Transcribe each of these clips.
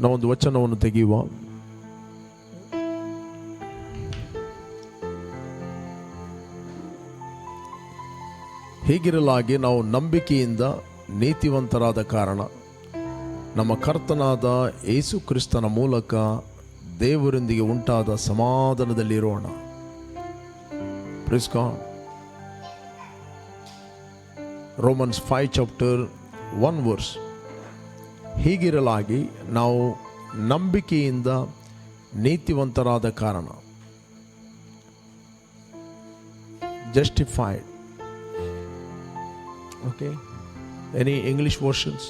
ನಾವೊಂದು ವಚನವನ್ನು ತೆಗೆಯುವ. ಹೀಗಿರಲಾಗಿ ನಾವು ನಂಬಿಕೆಯಿಂದ ನೀತಿವಂತರಾದ ಕಾರಣ ನಮ್ಮ ಕರ್ತನಾದ ಯೇಸು ಕ್ರಿಸ್ತನ ಮೂಲಕ ದೇವರೊಂದಿಗೆ ಉಂಟಾದ ಸಮಾಧಾನದಲ್ಲಿರೋಣ. Praise God. Romans 5 chapter 1 verse. ಹೀಗಿರಲಾಗಿ ನಾವು ನಂಬಿಕೆಯಿಂದ ನೀತಿವಂತರಾದ ಕಾರಣ, justified. Okay, any English versions?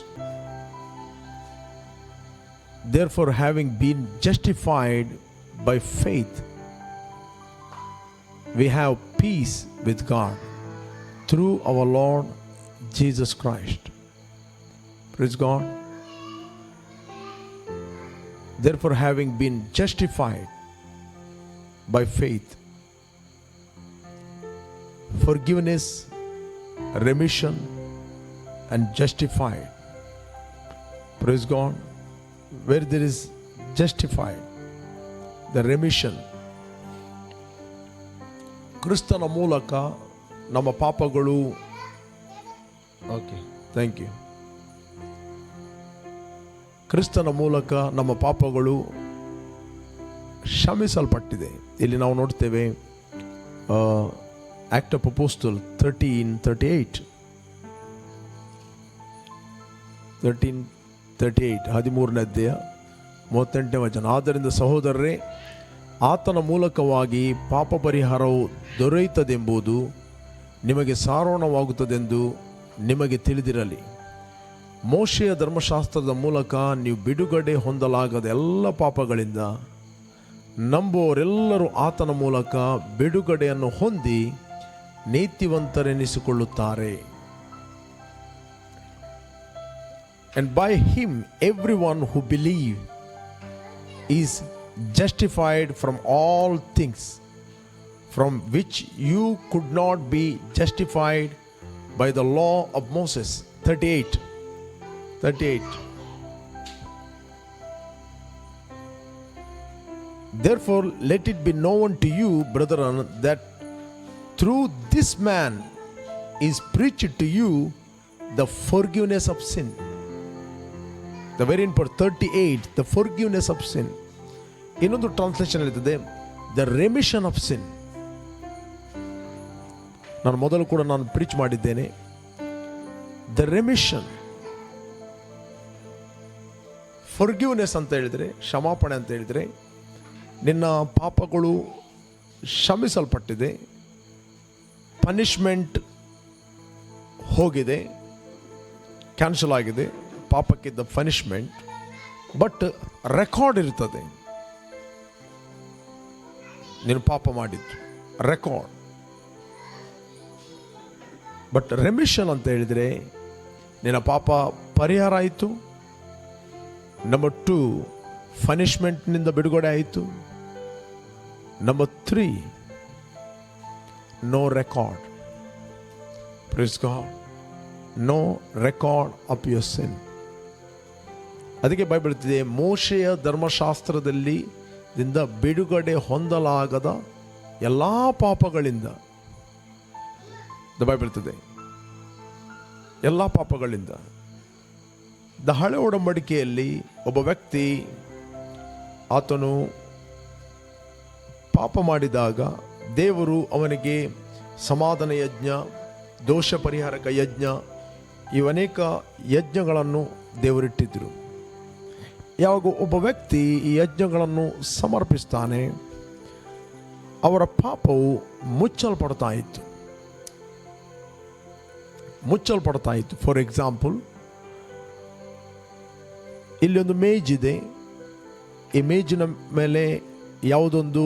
Therefore, having been justified by faith, we have peace with God through our Lord Jesus Christ. Praise God. Therefore, having been justified by faith, forgiveness, remission, and justified. Praise God. Where there is justified, the remission, ಕ್ರಿಸ್ತನ ಮೂಲಕ ನಮ್ಮ ಪಾಪಗಳು, okay, thank you, ಕ್ರಿಸ್ತನ ಮೂಲಕ ನಮ್ಮ ಪಾಪಗಳು ಕ್ಷಮಿಸಲ್ಪಟ್ಟಿದೆ. ಇಲ್ಲಿ ನಾವು ನೋಡ್ತೇವೆ ಆಕ್ಟ್ ಆಫ್ ಅಪೋಸ್ಟಲ್ 13:38 13ನೇ ಅಧ್ಯಾಯ 38ನೇ ವಚನ. ಆದ್ದರಿಂದ ಸಹೋದರರೇ, ಆತನ ಮೂಲಕವಾಗಿ ಪಾಪ ಪರಿಹಾರವು ದೊರೆಯುತ್ತದೆಂಬುದು ನಿಮಗೆ ಸಾರೋಣವಾಗುತ್ತದೆಂದು ನಿಮಗೆ ತಿಳಿದಿರಲಿ. ಮೋಶೆಯ ಧರ್ಮಶಾಸ್ತ್ರದ ಮೂಲಕ ನೀವು ಬಿಡುಗಡೆ ಹೊಂದಲಾಗದ ಎಲ್ಲ ಪಾಪಗಳಿಂದ ನಂಬುವವರೆಲ್ಲರೂ ಆತನ ಮೂಲಕ ಬಿಡುಗಡೆಯನ್ನು ಹೊಂದಿ ನೀತಿವಂತರೆನಿಸಿಕೊಳ್ಳುತ್ತಾರೆ. And by him everyone who believes is justified from all things from which you could not be justified by the law of Moses. 38. Therefore let it be known to you, brethren, that through this man is preached to you the forgiveness of sin. The very important 38, the forgiveness of sin. ಇನ್ನೊಂದು translation ಇರ್ತದೆ, the remission of ಸಿನ್. ನಾನು ಮೊದಲು ಕೂಡ preach ಮಾಡಿದ್ದೇನೆ. The remission, forgiveness ಅಂತ ಹೇಳಿದರೆ, ಕ್ಷಮಾಪಣೆ ಅಂತ ಹೇಳಿದರೆ, ನಿನ್ನ ಪಾಪಗಳು ಕ್ಷಮಿಸಲ್ಪಟ್ಟಿದೆ, ಪನಿಷ್ಮೆಂಟ್ ಹೋಗಿದೆ, ಕ್ಯಾನ್ಸಲ್ ಆಗಿದೆ, ಪಾಪಕ್ಕಿದ್ದ ಪನಿಷ್ಮೆಂಟ್. ಬಟ್ ರೆಕಾರ್ಡ್ ಇರ್ತದೆ, ನೀನು ಪಾಪ ಮಾಡಿದ್ದು ರೆಕಾರ್ಡ್. ಬಟ್ ರೆಮಿಷನ್ ಅಂತ ಹೇಳಿದರೆ ನಿನ್ನ ಪಾಪ ಪರಿಹಾರ ಆಯಿತು. ನಂಬರ್ 2, ಪನಿಷ್ಮೆಂಟ್ನಿಂದ ಬಿಡುಗಡೆ ಆಯಿತು. Number 3, no record. Praise God. No record of your sin. ಅದಕ್ಕೆ ಬೈಬಲ್ ಹೇಳ್ತಿದೆ, ಮೋಶೆಯ ಧರ್ಮಶಾಸ್ತ್ರದಲ್ಲಿ ದಿಂದ ಬಿಡುಗಡೆ ಹೊಂದಲಾಗದ ಎಲ್ಲ ಪಾಪಗಳಿಂದ, ಬೈಬಲ್ ಹೇಳ್ತದೆ, ಎಲ್ಲ ಪಾಪಗಳಿಂದ. ಹಳೆ ಒಡಂಬಡಿಕೆಯಲ್ಲಿ ಒಬ್ಬ ವ್ಯಕ್ತಿ ಆತನು ಪಾಪ ಮಾಡಿದಾಗ ದೇವರು ಅವನಿಗೆ ಸಮಾಧಾನ ಯಜ್ಞ, ದೋಷ ಪರಿಹಾರಕ ಯಜ್ಞ, ಇವನೇಕ ಯಜ್ಞಗಳನ್ನು ದೇವರಿಟ್ಟಿದ್ದರು. ಯಾವಾಗ ಒಬ್ಬ ವ್ಯಕ್ತಿ ಈ ಯಜ್ಞಗಳನ್ನು ಸಮರ್ಪಿಸ್ತಾನೆ, ಅವರ ಪಾಪವು ಮುಚ್ಚಲ್ಪಡ್ತಾ ಇತ್ತು. ಫಾರ್ ಎಕ್ಸಾಂಪಲ್, ಇಲ್ಲಿ ಒಂದು ಮೇಜ್ ಇದೆ. ಈ ಮೇಜಿನ ಮೇಲೆ ಯಾವುದೊಂದು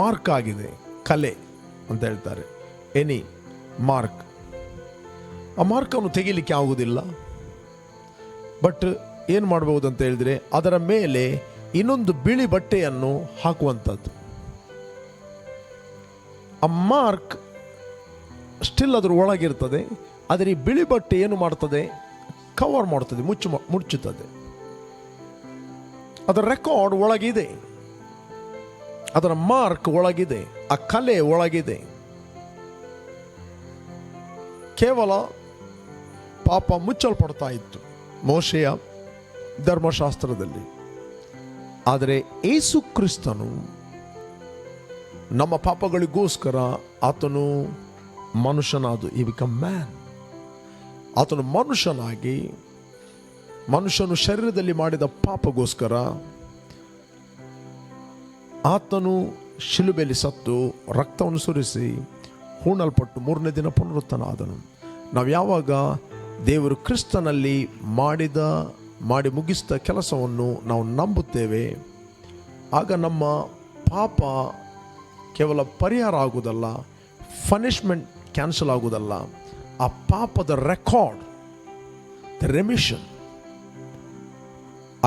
ಮಾರ್ಕ್ ಆಗಿದೆ, ಕಲೆ ಅಂತ ಹೇಳ್ತಾರೆ, ಎನಿ ಮಾರ್ಕ್. ಆ ಮಾರ್ಕನ್ನು ತೆಗಿಲಿಕ್ಕೆ ಆಗುವುದಿಲ್ಲ. ಬಟ್ ಏನು ಮಾಡಬಹುದು ಅಂತ ಹೇಳಿದ್ರೆ, ಅದರ ಮೇಲೆ ಇನ್ನೊಂದು ಬಿಳಿ ಬಟ್ಟೆಯನ್ನು ಹಾಕುವಂಥದ್ದು. ಆ ಮಾರ್ಕ್ ಸ್ಟಿಲ್ ಅದ್ರ ಒಳಗಿರ್ತದೆ, ಆದರೆ ಈ ಬಿಳಿ ಬಟ್ಟೆ ಏನು ಮಾಡ್ತದೆ, ಕವರ್ ಮಾಡುತ್ತದೆ, ಮುಚ್ಚುತ್ತದೆ. ಅದರ ರೆಕಾರ್ಡ್ ಒಳಗಿದೆ, ಅದರ ಮಾರ್ಕ್ ಒಳಗಿದೆ, ಆ ಕಲೆ ಒಳಗಿದೆ. ಕೇವಲ ಪಾಪ ಮುಚ್ಚಲ್ಪಡ್ತಾ ಇತ್ತು ಮೋಶೆಯ ಧರ್ಮಶಾಸ್ತ್ರದಲ್ಲಿ. ಆದರೆ ಯೇಸು ಕ್ರಿಸ್ತನು ನಮ್ಮ ಪಾಪಗಳಿಗೋಸ್ಕರ ಆತನು ಮನುಷ್ಯನಾದ, ಈ ಬಿಕಮ್ ಮ್ಯಾನ್. ಆತನು ಮನುಷ್ಯನಾಗಿ ಮನುಷ್ಯನು ಶರೀರದಲ್ಲಿ ಮಾಡಿದ ಪಾಪಗೋಸ್ಕರ ಆತನು ಶಿಲುಬೆಯಲ್ಲಿ ಸತ್ತು ರಕ್ತವನ್ನು ಸುರಿಸಿ ಹೂಣಲ್ಪಟ್ಟು 3ನೇ ದಿನ ಪುನರುತ್ಥಾನನಾದನು. ನಾವು ಯಾವಾಗ ದೇವರು ಕ್ರಿಸ್ತನಲ್ಲಿ ಮಾಡಿ ಮುಗಿಸಿದ ಕೆಲಸವನ್ನು ನಾವು ನಂಬುತ್ತೇವೆ, ಆಗ ನಮ್ಮ ಪಾಪ ಕೇವಲ ಪರಿಹಾರ ಆಗುವುದಲ್ಲ, ಪನಿಷ್ಮೆಂಟ್ ಕ್ಯಾನ್ಸಲ್ ಆಗುವುದಲ್ಲ, ಆ ಪಾಪದ ರೆಕಾರ್ಡ್, ದ ರೆಮಿಷನ್,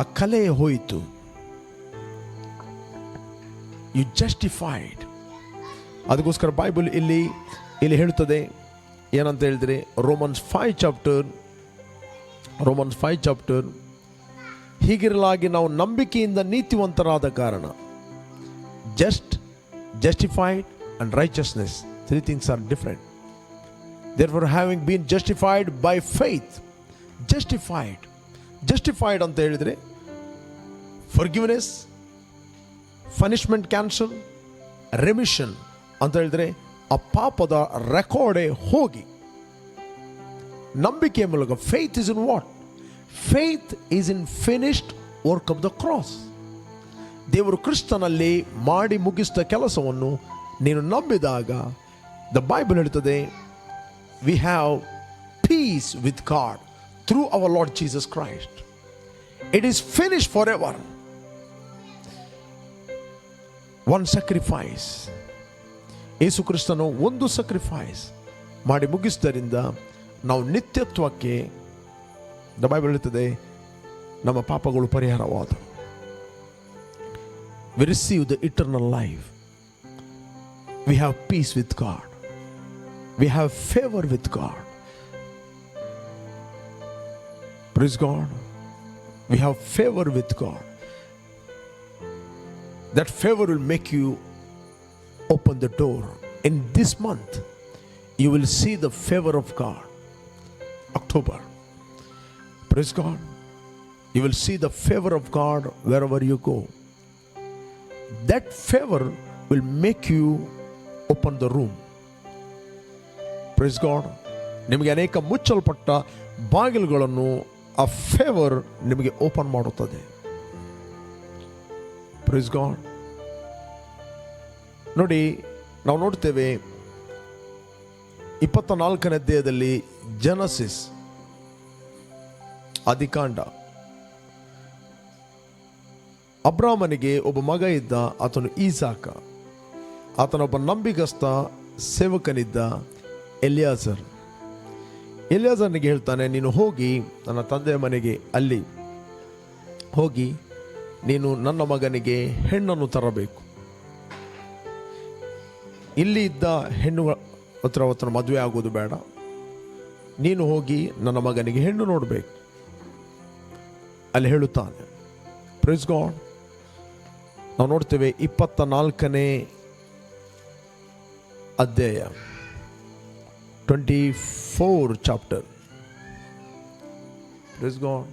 ಆ ಕಲೆ ಹೋಯಿತು. You justified. ಅದಕ್ಕೋಸ್ಕರ ಬೈಬಲ್ ಇಲ್ಲಿ ಹೇಳುತ್ತದೆ ಏನಂತ ಹೇಳಿದ್ರೆ, ರೋಮನ್ಸ್ 5 ಚಾಪ್ಟರ್, ಹೀಗಿರಲಾಗಿ ನಾವು ನಂಬಿಕೆಯಿಂದ ನೀತಿವಂತರಾದ ಕಾರಣ, justified and righteousness, 3 things are different. Therefore, having been justified by faith, justified ಅಂತ ಹೇಳಿದ್ರೆ forgiveness, punishment cancel, remission ಅಂತ ಹೇಳಿದ್ರೆ ಆ ಪಾಪದ ರೆಕಾರ್ಡೇ ಹೋಗಿ ನಂಬಿಕೆಯ ಮೂಲಕ. faith is in what? faith is in finished work of the cross. ದೇವರು ಕ್ರಿಸ್ತನಲ್ಲಿ ಮಾಡಿ ಮುಗಿಸಿದ ಕೆಲಸವನ್ನು ನೀನು ನಂಬಿದಾಗ, ದ ಬೈಬಲ್ ಹೇಳ್ತದೆ, we have peace with God through our Lord Jesus Christ. It is finished for ever. One sacrifice, Yesu ಕ್ರಿಸ್ತನು ಒಂದು ಸ್ಯಾಕ್ರಿಫೈಸ್ ಮಾಡಿ ಮುಗಿಸಿದ್ದರಿಂದ ನಾವು ನಿತ್ಯತ್ವಕ್ಕೆ, ದ ಬೈಬಲ್ ಹೇಳ್ತದೆ, ನಮ್ಮ ಪಾಪಗಳು ಪರಿಹಾರವಾದವು. We receive the eternal life. We have peace with God. We have favor with God. Praise God. We have favor with God. That favor will make you open the door. In this month, you will see the favor of God. October. Praise God. You will see the favor of God wherever you go. That favor will make you open the room. Praise God. ನಿಮಗೆ ಅನೇಕ ಮುಚ್ಚಲ್ಪಟ್ಟ ಬಾಗಿಲುಗಳನ್ನು ಆ favour ನಿಮಗೆ open ಮಾಡುತ್ತದೆ. Praise God. ನೋಡಿ, ನಾವು ನೋಡ್ತೇವೆ 24ನೇ ಅಧ್ಯಾಯದಲ್ಲಿ ಜೆನಸಿಸ್, ಆದಿಕಾಂಡ, ಅಬ್ರಾಮನಿಗೆ ಒಬ್ಬ ಮಗ ಇದ್ದ, ಆತನು ಈಸಾಕ. ಆತನೊಬ್ಬ ನಂಬಿಗಸ್ತ ಸೇವಕನಿದ್ದ ಎಲಿಯಾಜರನಿಗೆ ಹೇಳ್ತಾನೆ, ನೀನು ಹೋಗಿ ನನ್ನ ತಂದೆಯ ಮನೆಗೆ ಅಲ್ಲಿ ಹೋಗಿ ನೀನು ನನ್ನ ಮಗನಿಗೆ ಹೆಣ್ಣನ್ನು ತರಬೇಕು. ಇಲ್ಲಿ ಇದ್ದ ಹೆಣ್ಣು ಹತ್ರ ಮದುವೆ ಆಗೋದು ಬೇಡ, ನೀನು ಹೋಗಿ ನನ್ನ ಮಗನಿಗೆ ಹೆಣ್ಣು ನೋಡಬೇಕು ಅಲ್ಲಿ ಹೇಳುತ್ತಾನೆ. Praise God. ನಾವು ನೋಡ್ತೇವೆ 24ನೇ ಅಧ್ಯಾಯ, 24 ಚಾಪ್ಟರ್. Praise God.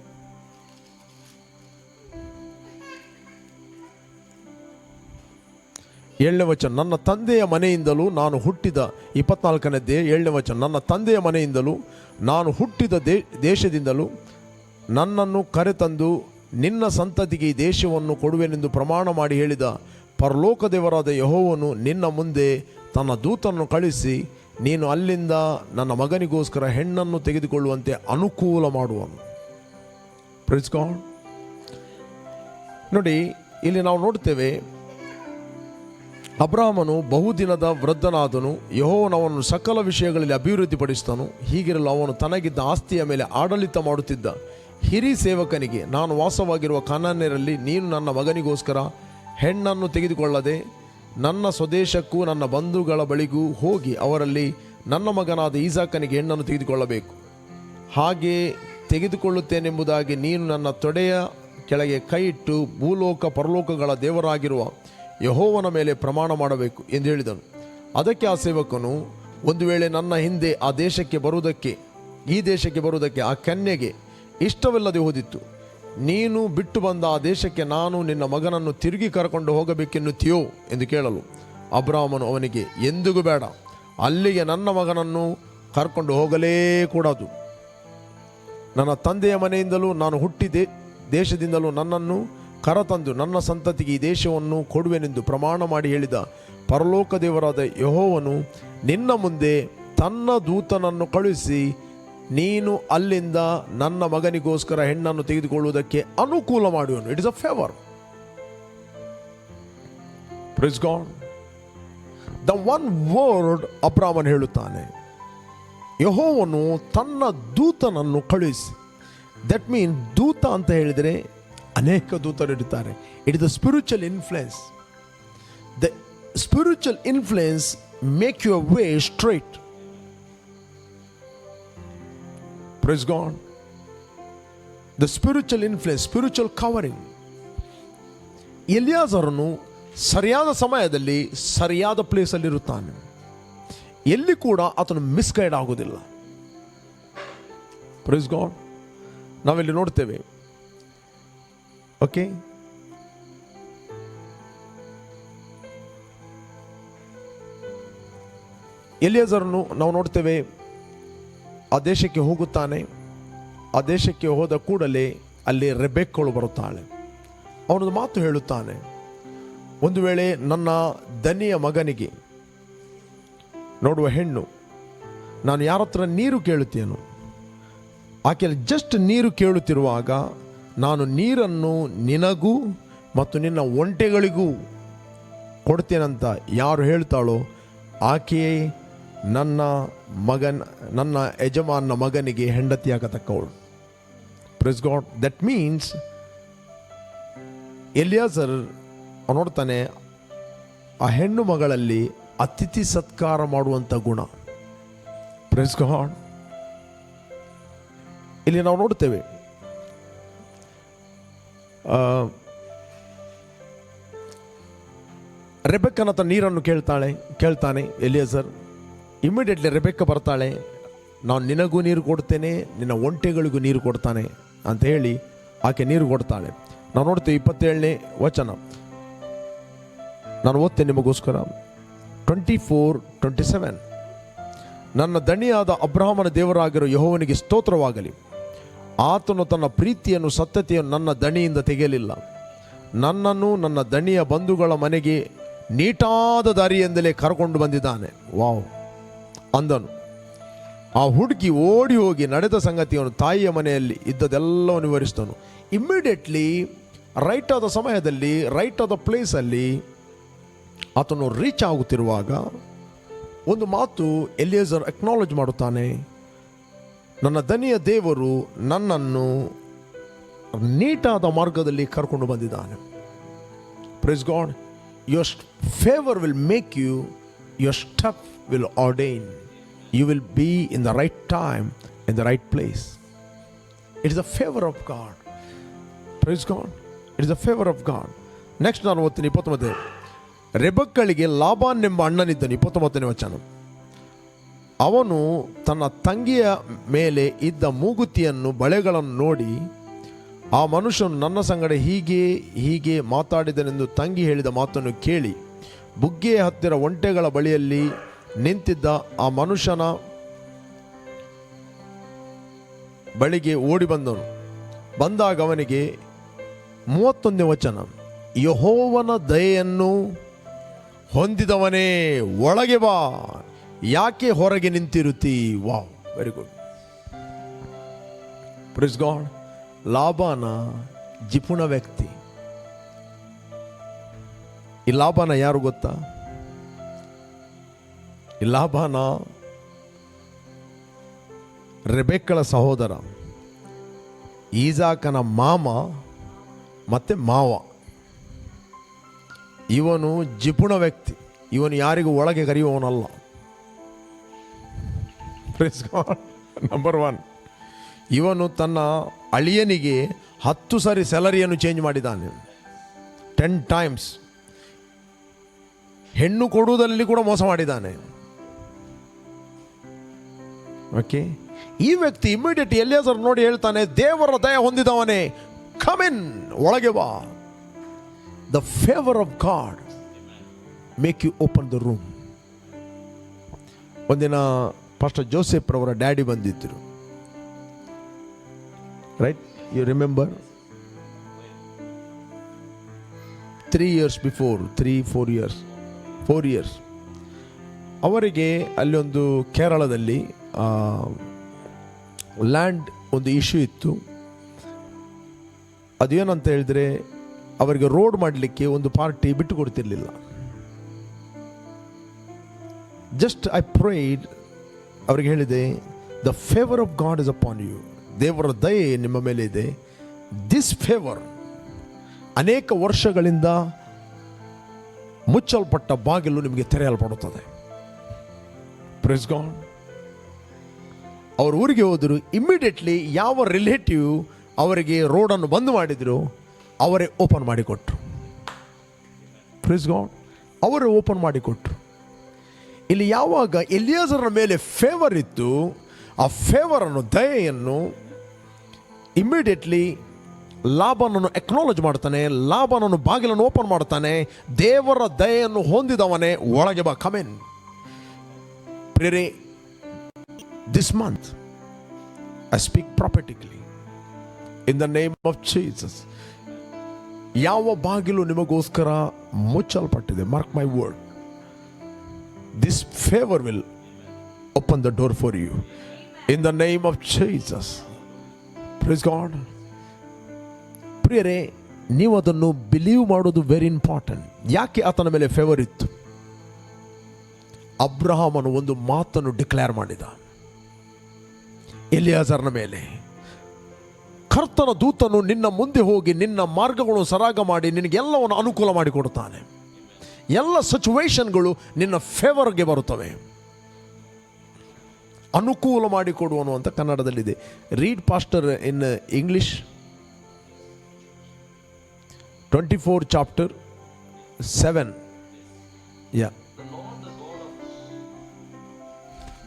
ಏಳನೇ ವಚನ, ನನ್ನ ತಂದೆಯ ಮನೆಯಿಂದಲೂ ನಾನು ಹುಟ್ಟಿದ, 24ನೇ ಅಧ್ಯಾಯ 7ನೇ ವಚನ, ನನ್ನ ತಂದೆಯ ಮನೆಯಿಂದಲೂ ನಾನು ಹುಟ್ಟಿದ ದೇಶದಿಂದಲೂ ನನ್ನನ್ನು ಕರೆತಂದು ನಿನ್ನ ಸಂತತಿಗೆ ಈ ದೇಶವನ್ನು ಕೊಡುವೆನೆಂದು ಪ್ರಮಾಣ ಮಾಡಿ ಹೇಳಿದ ಪರಲೋಕ ದೇವರಾದ ಯೆಹೋವನು ನಿನ್ನ ಮುಂದೆ ತನ್ನ ದೂತನ್ನು ಕಳಿಸಿ ನೀನು ಅಲ್ಲಿಂದ ನನ್ನ ಮಗನಿಗೋಸ್ಕರ ಹೆಣ್ಣನ್ನು ತೆಗೆದುಕೊಳ್ಳುವಂತೆ ಅನುಕೂಲ ಮಾಡುವನು. Praise God. ನೋಡಿ, ಇಲ್ಲಿ ನಾವು ನೋಡ್ತೇವೆ, ಅಬ್ರಾಮನು ಬಹುದಿನದ ವೃದ್ಧನಾದನು, ಯೆಹೋವನು ಸಕಲ ವಿಷಯಗಳಲ್ಲಿ ಅಭಿವೃದ್ಧಿಪಡಿಸಿದನು. ಹೀಗಿರಲು ಅವನು ತನಗಿದ್ದ ಆಸ್ತಿಯ ಮೇಲೆ ಆಡಳಿತ ಮಾಡುತ್ತಿದ್ದ ಹಿರಿ ಸೇವಕನಿಗೆ, ನಾನು ವಾಸವಾಗಿರುವ ಕಾನಾನ್ಯರಲ್ಲಿ ನೀನು ನನ್ನ ಮಗನಿಗೋಸ್ಕರ ಹೆಣ್ಣನ್ನು ತೆಗೆದುಕೊಳ್ಳದೆ ನನ್ನ ಸ್ವದೇಶಕ್ಕೂ ನನ್ನ ಬಂಧುಗಳ ಬಳಿಗೂ ಹೋಗಿ ಅವರಲ್ಲಿ ನನ್ನ ಮಗನಾದ ಈಸಾಕನಿಗೆ ಹೆಣ್ಣನ್ನು ತೆಗೆದುಕೊಳ್ಳಬೇಕು. ಹಾಗೆ ತೆಗೆದುಕೊಳ್ಳುತ್ತೇನೆಂಬುದಾಗಿ ನೀನು ನನ್ನ ತೊಡೆಯ ಕೆಳಗೆ ಕೈ ಇಟ್ಟು ಭೂಲೋಕ ಪರಲೋಕಗಳ ದೇವರಾಗಿರುವ ಯೆಹೋವನ ಮೇಲೆ ಪ್ರಮಾಣ ಮಾಡಬೇಕು ಎಂದು ಹೇಳಿದನು. ಅದಕ್ಕೆ ಆ ಸೇವಕನು, ಒಂದು ವೇಳೆ ನನ್ನ ಹಿಂದೆ ಈ ದೇಶಕ್ಕೆ ಬರುವುದಕ್ಕೆ ಆ ಕನ್ಯೆಗೆ ಇಷ್ಟವಿಲ್ಲದೆ ಹೋದಿತ್ತು, ನೀನು ಬಿಟ್ಟು ಬಂದ ಆ ದೇಶಕ್ಕೆ ನಾನು ನಿನ್ನ ಮಗನನ್ನು ತಿರುಗಿ ಕರ್ಕೊಂಡು ಹೋಗಬೇಕೆನ್ನುತ್ತೀಯೋ ಎಂದು ಕೇಳಲು ಅಬ್ರಾಮನು ಅವನಿಗೆ, ಎಂದಿಗೂ ಬೇಡ, ಅಲ್ಲಿಗೆ ನನ್ನ ಮಗನನ್ನು ಕರ್ಕೊಂಡು ಹೋಗಲೇ ಕೂಡದು. ನನ್ನ ತಂದೆಯ ಮನೆಯಿಂದಲೂ ನಾನು ಹುಟ್ಟಿದ ದೇಶದಿಂದಲೂ ನನ್ನನ್ನು ಕರತಂದು ನನ್ನ ಸಂತತಿಗೆ ಈ ದೇಶವನ್ನು ಕೊಡುವೆನೆಂದು ಪ್ರಮಾಣ ಮಾಡಿ ಹೇಳಿದ ಪರಲೋಕ ದೇವರಾದ ಯೆಹೋವನು ನಿನ್ನ ಮುಂದೆ ತನ್ನ ದೂತನನ್ನು ಕಳುಹಿಸಿ ನೀನು ಅಲ್ಲಿಂದ ನನ್ನ ಮಗನಿಗೋಸ್ಕರ ಹೆಣ್ಣನ್ನು ತೆಗೆದುಕೊಳ್ಳುವುದಕ್ಕೆ ಅನುಕೂಲ ಮಾಡುವನು. It is a favour. Praise God. The one word ಅಬ್ರಾಮನ್ ಹೇಳುತ್ತಾನೆ, ಯೆಹೋವನು ತನ್ನ ದೂತನನ್ನು ಕಳುಹಿಸಿ. ದಟ್ ಮೀನ್ ದೂತ ಅಂತ ಹೇಳಿದರೆ ಅನೇಕ ದೂತರು ಇರುತ್ತಾರೆ. It is the spiritual influence. The spiritual influence make your way straight. Praise God. The spiritual influence, spiritual covering. ಎಲಿಯಾಜರನು ಸರಿಯಾದ ಸಮಯದಲ್ಲಿ ಸರಿಯಾದ ಪ್ಲೇಸಲ್ಲಿ ಇರುತ್ತಾನೆ. ಎಲ್ಲಿ ಕೂಡ ಆತನು ಮಿಸ್ಗೈಡ್ ಆಗೋದಿಲ್ಲ. Praise God. ನಾವಿಲ್ಲಿ ನೋಡ್ತೇವೆ, ಓಕೆ, ಎಲಿಯಾಜರನು ನಾವು ನೋಡ್ತೇವೆ, ಆ ದೇಶಕ್ಕೆ ಹೋಗುತ್ತಾನೆ. ಆ ದೇಶಕ್ಕೆ ಹೋದ ಕೂಡಲೇ ಅಲ್ಲಿ ರೆಬೆಕ್ಕಳು ಬರುತ್ತಾಳೆ. ಅವನೊಂದು ಮಾತು ಹೇಳುತ್ತಾನೆ, ಒಂದು ವೇಳೆ ನನ್ನ ದನಿಯ ಮಗನಿಗೆ ನೋಡುವ ಹೆಣ್ಣು, ನಾನು ಯಾರ ಹತ್ರ ನೀರು ಕೇಳುತ್ತೇನೋ, ಆಕೆಯಲ್ಲಿ ಜಸ್ಟ್ ನೀರು ಕೇಳುತ್ತಿರುವಾಗ ನಾನು ನೀರನ್ನು ನಿನಗೂ ಮತ್ತು ನಿನ್ನ ಒಂಟೆಗಳಿಗೂ ಕೊಡ್ತೇನಂತ ಯಾರು ಹೇಳ್ತಾಳೋ ಆಕೆಯೇ ನನ್ನ ಯಜಮಾನ ಮಗನಿಗೆ ಹೆಂಡತಿಯಾಗತಕ್ಕವಳು. Praise God. That means Eliezer ನೋಡ್ತಾನೆ, ಆ ಹೆಣ್ಣು ಮಗಳಲ್ಲಿ ಅತಿಥಿ ಸತ್ಕಾರ ಮಾಡುವಂಥ ಗುಣ. Praise God. ಇಲ್ಲಿ ನಾವು ನೋಡ್ತೇವೆ, ರೆಬೆಕ್ಕನ ಹತ್ರ ನೀರನ್ನು ಕೇಳ್ತಾನೆ ಎಲಿಯಾಜರ್. ಇಮಿಡಿಯೇಟ್ಲಿ ರೆಬೆಕ್ಕ ಬರ್ತಾಳೆ, ನಾನು ನಿನಗೂ ನೀರು ಕೊಡ್ತೇನೆ, ನಿನ್ನ ಒಂಟೆಗಳಿಗೂ ನೀರು ಕೊಡ್ತಾನೆ ಅಂತ ಹೇಳಿ ಆಕೆ ನೀರು ಕೊಡ್ತಾಳೆ. ನಾವು ನೋಡ್ತೇವೆ 27ನೇ ವಚನ, ನಾನು ಓದ್ತೇನೆ ನಿಮಗೋಸ್ಕರ. 24:27. ನನ್ನ ದಣಿಯಾದ ಅಬ್ರಹಾಮನ ದೇವರಾಗಿರೋ ಯೆಹೋವನಿಗೆ ಸ್ತೋತ್ರವಾಗಲಿ. ಆತನು ತನ್ನ ಪ್ರೀತಿಯನ್ನು ಸತ್ಯತೆಯನ್ನು ನನ್ನ ದಣಿಯಿಂದ ತೆಗೆಯಲಿಲ್ಲ. ನನ್ನನ್ನು ನನ್ನ ದಣಿಯ ಬಂಧುಗಳ ಮನೆಗೆ ನೀಟಾದ ದಾರಿಯಿಂದಲೇ ಕರ್ಕೊಂಡು ಬಂದಿದ್ದಾನೆ. ವಾವ್ ಅಂದನು. ಆ ಹುಡುಗಿ ಓಡಿ ಹೋಗಿ ನಡೆದ ಸಂಗತಿಯನ್ನು ತಾಯಿಯ ಮನೆಯಲ್ಲಿ ಇದ್ದದೆಲ್ಲವನ್ನು ವಿವರಿಸಿದನು. ಇಮ್ಮಿಡಿಯೇಟ್ಲಿ ರೈಟ್ ಆದ ಸಮಯದಲ್ಲಿ ರೈಟ್ ಆದ ಪ್ಲೇಸಲ್ಲಿ ಆತನು ರೀಚ್ ಆಗುತ್ತಿರುವಾಗ ಒಂದು ಮಾತು ಎಲಿಯಾಜರ್ ಅಕ್ನಾಲೇಜ್ ಮಾಡುತ್ತಾನೆ, ನನ್ನ ದನಿಯ ದೇವರು ನನ್ನನ್ನು ನೀಟಾದ ಮಾರ್ಗದಲ್ಲಿ ಕರ್ಕೊಂಡು ಬಂದಿದ್ದಾನೆ. Praise God. Your favour will make you, your step will ordain. You will be in the right time, in the right place. It is a favor of God. Praise God. It is a favor of God. Next ನಾನು ಓದ್ತೀನಿ 29. ರೆಬೆಕ್ಕಳಿಗೆ ಲಾಬಾನ್ ಎಂಬ ಅಣ್ಣನಿದ್ದನು. 29ನೇ ವಚನ. ಅವನು ತನ್ನ ತಂಗಿಯ ಮೇಲೆ ಇದ್ದ ಮೂಗುತಿಯನ್ನು ಬಳೆಗಳನ್ನು ನೋಡಿ, ಆ ಮನುಷ್ಯನು ನನ್ನ ಸಂಗಡ ಹೀಗೆ ಮಾತಾಡಿದನೆಂದು ತಂಗಿ ಹೇಳಿದ ಮಾತನ್ನು ಕೇಳಿ ಬುಗ್ಗೆಯ ಹತ್ತಿರ ಒಂಟೆಗಳ ಬಳಿಯಲ್ಲಿ ನಿಂತಿದ್ದ ಆ ಮನುಷ್ಯನ ಬಳಿಗೆ ಓಡಿ ಬಂದಾಗ ಅವನಿಗೆ 31ನೇ ವಚನ, ಯೆಹೋವನ ದಯೆಯನ್ನು ಹೊಂದಿದವನೇ ಒಳಗೆ ಬಾ, ಯಾಕೆ ಹೊರಗೆ ನಿಂತಿರುತ್ತಿ. Wow, very good. Praise God. ಲಾಬಾನ ಜಿಪುಣ ವ್ಯಕ್ತಿ. ಈ ಲಾಬಾನ ಯಾರು ಗೊತ್ತಾ? ಈ ಲಾಬಾನ ರೆಬೆಕ್ಕಳ ಸಹೋದರ, ಈಸಾಕನ ಮಾಮ ಮತ್ತೆ ಮಾವ. ಇವನು ಜಿಪುಣ ವ್ಯಕ್ತಿ. ಇವನು ಯಾರಿಗೂ ಒಳಗೆ ಕರೆಯುವವನಲ್ಲ. Praise God. ನಂಬರ್ 1, ಇವನು ತನ್ನ ಅಳಿಯನಿಗೆ 10 ಸಾರಿ ಸ್ಯಾಲರಿಯನ್ನು ಚೇಂಜ್ ಮಾಡಿದ್ದಾನೆ, 10 ಟೈಮ್ಸ್. ಹೆಣ್ಣು ಕೊಡುವುದರಲ್ಲಿ ಕೂಡ ಮೋಸ ಮಾಡಿದ್ದಾನೆ. ಓಕೆ, ಈ ವ್ಯಕ್ತಿ ಇಮಿಡಿಯೇಟ್ ಎಲಿಯಾಜರ್ ನೋಡಿ ಹೇಳ್ತಾನೆ, ದೇವರ ದಯ ಹೊಂದಿದವನೇ, ಕಮ್ ಇನ್, ಒಳಗೆ ಬಾ. The favour of God make you open the room. ಒಂದಿನ ಪಾಸ್ಟರ್ ಜೋಸೆಫ್ ರವರ ಡ್ಯಾಡಿ ಬಂದಿದ್ದರು, right? You remember? 3 years before, 4 years ಅವರಿಗೆ ಅಲ್ಲಿ ಒಂದು ಕೇರಳದಲ್ಲಿ ಲ್ಯಾಂಡ್ ಒಂದು ಇಶ್ಯೂ ಇತ್ತು. ಅದೇನಂತ ಹೇಳಿದ್ರೆ, ಅವರಿಗೆ ರೋಡ್ ಮಾಡಲಿಕ್ಕೆ ಒಂದು ಪಾರ್ಟಿ ಬಿಟ್ಟು ಕೊಡ್ತಿರ್ಲಿಲ್ಲ. ಜಸ್ಟ್ ಐ ಪ್ರೈಡ್, ಅವ್ರಿಗೆ ಹೇಳಿದೆ, the favour of God is upon you, ದೇವರ ದಯೆ ನಿಮ್ಮ ಮೇಲೆ ಇದೆ. ದಿಸ್ ಫೇವರ್ ಅನೇಕ ವರ್ಷಗಳಿಂದ ಮುಚ್ಚಲ್ಪಟ್ಟ ಬಾಗಿಲು ನಿಮಗೆ ತೆರೆಯಲ್ಪಡುತ್ತದೆ. Praise God. ಅವರು ಊರಿಗೆ ಹೋದರು. ಇಮ್ಮಿಡಿಯೇಟ್ಲಿ ಯಾವ ರಿಲೇಟಿವ್ ಅವರಿಗೆ ರೋಡನ್ನು ಬಂದ್ ಮಾಡಿದ್ರು, ಅವರೇ ಓಪನ್ ಮಾಡಿಕೊಟ್ರು. Praise God. ಅವರೇ ಓಪನ್ ಮಾಡಿಕೊಟ್ರು. ಇಲ್ಲಿ ಯಾವಾಗ ಎಲಿಯಾಜರನ ಮೇಲೆ ಫೇವರ್ ಇತ್ತು, ಆ ಫೇವರನ್ನು, ದಯೆಯನ್ನು ಇಮ್ಮಿಡಿಯೇಟ್ಲಿ ಲಾಬನನ್ನು ಅಕ್ನಾಲೇಜ್ ಮಾಡ್ತಾನೆ. ಲಾಬನನ್ನು ಬಾಗಿಲನ್ನು ಓಪನ್ ಮಾಡ್ತಾನೆ. ದೇವರ ದಯೆಯನ್ನು ಹೊಂದಿದವನೇ, ಒಳಗೆ ಬಾ, ಕಮ್ ಇನ್. ಪ್ರಿಯರೇ, this month I speak prophetically in the name of Jesus. ಯಾವ ಬಾಗಿಲು ನಿಮಗೋಸ್ಕರ ಮುಚ್ಚಲ್ಪಟ್ಟಿದೆ, mark my word, this favor will open the door for you in the name of Jesus. Praise God. ಪ್ರಿಯರೇ, ನೀವು ಅದನ್ನು ಬಿಲೀವ್ ಮಾಡೋದು very important. ಯಾಕೆ ಆತನ ಮೇಲೆ ಫೇವರ್ ಇತ್ತು? ಅಬ್ರಹಾಮನು ಒಂದು ಮಾತನ್ನು ಡಿಕ್ಲೇರ್ ಮಾಡಿದ ಎಲಿಯಾಜರನ ಮೇಲೆ. ಕರ್ತನ ದೂತನು ನಿನ್ನ ಮುಂದೆ ಹೋಗಿ ನಿನ್ನ ಮಾರ್ಗಗಳನ್ನು ಸರಾಗ ಮಾಡಿ ನಿನಗೆಲ್ಲವನ್ನು ಅನುಕೂಲ ಮಾಡಿಕೊಡುತ್ತಾನೆ. ಎಲ್ಲ ಸಿಚುವೇಶನ್ಗಳು ನಿನ್ನ ಫೇವರ್ಗೆ ಬರುತ್ತವೆ. ಅನುಕೂಲ ಮಾಡಿಕೊಡುವನು ಅಂತ ಕನ್ನಡದಲ್ಲಿದೆ. Read pastor in English 24 chapter 7. Yeah.